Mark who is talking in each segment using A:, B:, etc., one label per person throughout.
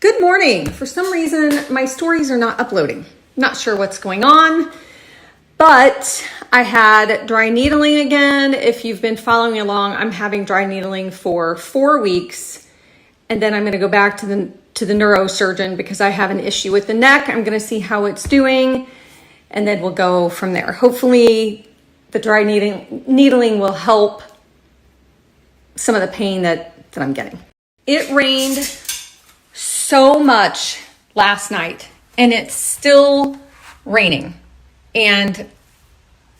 A: Good morning. For some reason, my stories are not uploading. Not sure what's going on, but I had dry needling again. If you've been following along, I'm having dry needling for 4 weeks, and then I'm going to go back to the neurosurgeon because I have an issue with the neck. I'm going to see how it's doing, and then we'll go from there. Hopefully, the dry needling will help some of the pain that I'm getting. It rained so much last night, and it's still raining, and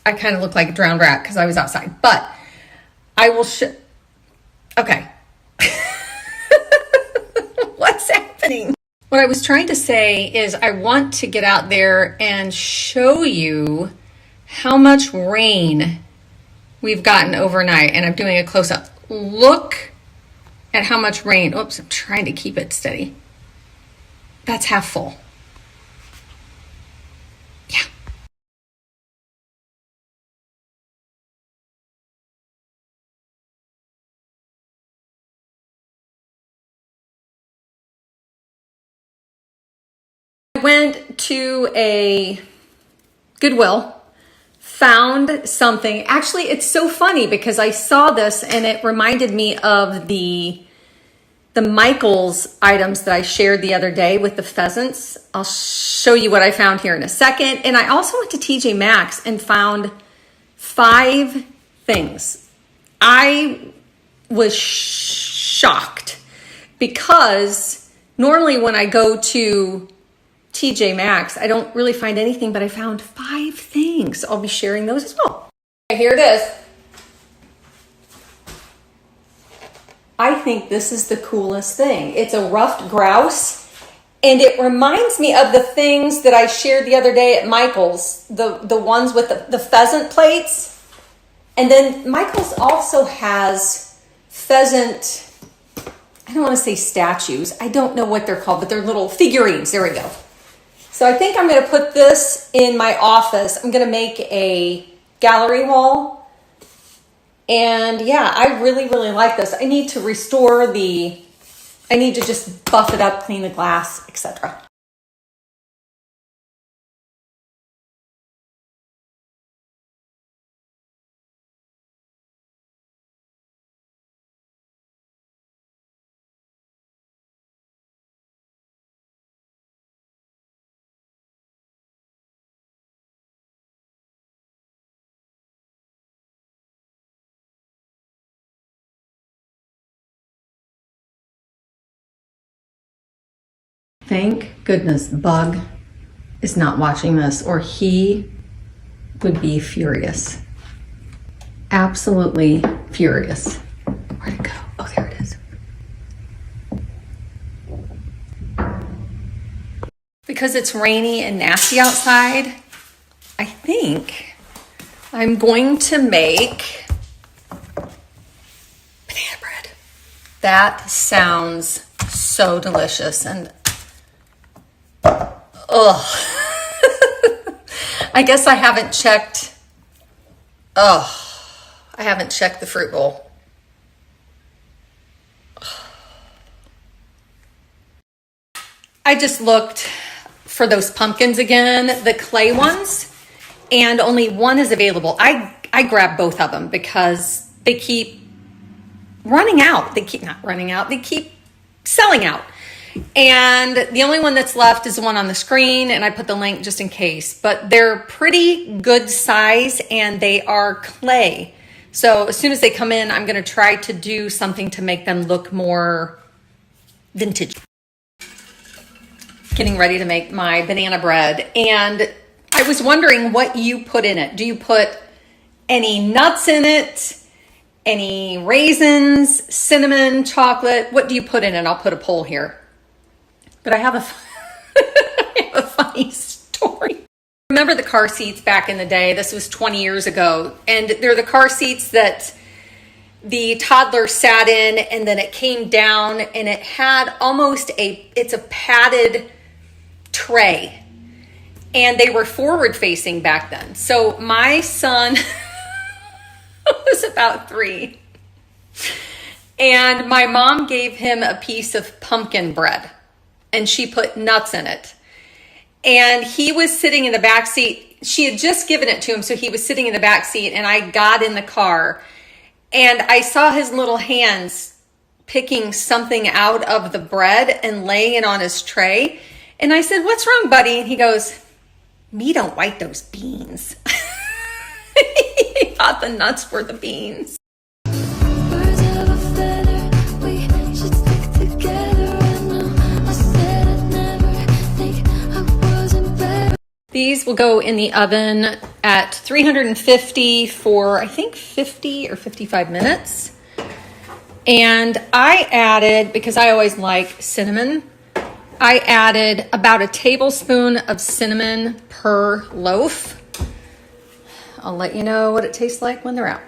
A: I kind of look like a drowned rat because I was outside, but I will okay. What's happening? What I was trying to say is I want to get out there and show you how much rain we've gotten overnight, and I'm doing a close-up. Look at how much rain. Oops, I'm trying to keep it steady. That's half full. Yeah. I went to a Goodwill, found something. Actually, it's so funny because I saw this and it reminded me of the Michaels items that I shared the other day with the pheasants. I'll show you what I found here in a second. And I also went to TJ Maxx and found 5 things. I was shocked because normally when I go to TJ Maxx, I don't really find anything, but I found 5 things. I'll be sharing those as well. Okay, here it is. I think this is the coolest thing. It's a ruffed grouse, and it reminds me of the things that I shared the other day at Michael's, the ones with the pheasant plates. And then Michael's also has pheasant, I don't want to say statues. I don't know what they're called, but they're little figurines. There we go. So I think I'm going to put this in my office. I'm going to make a gallery wall. And yeah, I really, really like this. I need to restore I need to just buff it up, clean the glass, etc. Thank goodness Bug is not watching this, or he would be furious. Absolutely furious. Where'd it go? Oh, there it is. Because it's rainy and nasty outside, I think I'm going to make banana bread. That sounds so delicious, and I guess I haven't checked. I haven't checked the fruit bowl. I just looked for those pumpkins again, the clay ones, and only one is available. I grabbed both of them because they keep running out. They keep not running out. They keep selling out. And the only one that's left is the one on the screen, and I put the link just in case. But they're pretty good size, and they are clay. So as soon as they come in, I'm going to try to do something to make them look more vintage. Getting ready to make my banana bread, and I was wondering what you put in it. Do you put any nuts in it? Any raisins, cinnamon, chocolate? What do you put in it? I'll put a poll here. But I have a funny story. Remember the car seats back in the day? This was 20 years ago. And they're the car seats that the toddler sat in, and then it came down, and it had almost it's a padded tray. And they were forward facing back then. So my son was about 3. And my mom gave him a piece of pumpkin bread. and she put nuts in it. And he was sitting in the back seat. She had just given it to him, so he was sitting in the back seat, and I got in the car and I saw his little hands picking something out of the bread and laying it on his tray. And I said, "What's wrong, buddy?" And he goes, "Me don't like those beans." He thought the nuts were the beans. These will go in the oven at 350 for, I think, 50 or 55 minutes. And I added, because I always like cinnamon, I added about a tablespoon of cinnamon per loaf. I'll let you know what it tastes like when they're out.